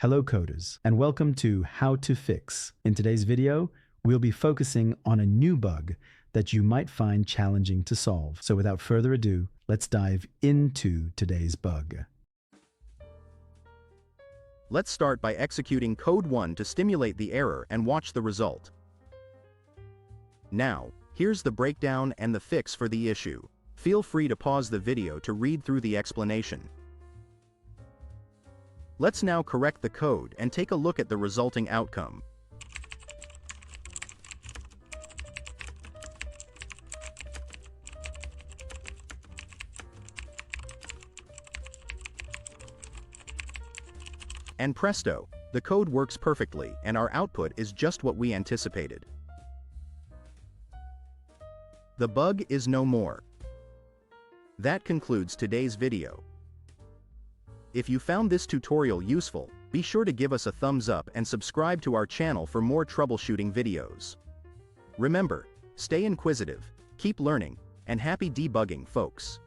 Hello coders, and welcome to How to Fix. In today's video, we'll be focusing on a new bug that you might find challenging to solve. So without further ado, let's dive into today's bug. Let's start by executing code 1 to stimulate the error and watch the result. Now, here's the breakdown and the fix for the issue. Feel free to pause the video to read through the explanation. Let's now correct the code and take a look at the resulting outcome. And presto, the code works perfectly and our output is just what we anticipated. The bug is no more. That concludes today's video. If you found this tutorial useful, be sure to give us a thumbs up and subscribe to our channel for more troubleshooting videos. Remember, stay inquisitive, keep learning, and happy debugging, folks.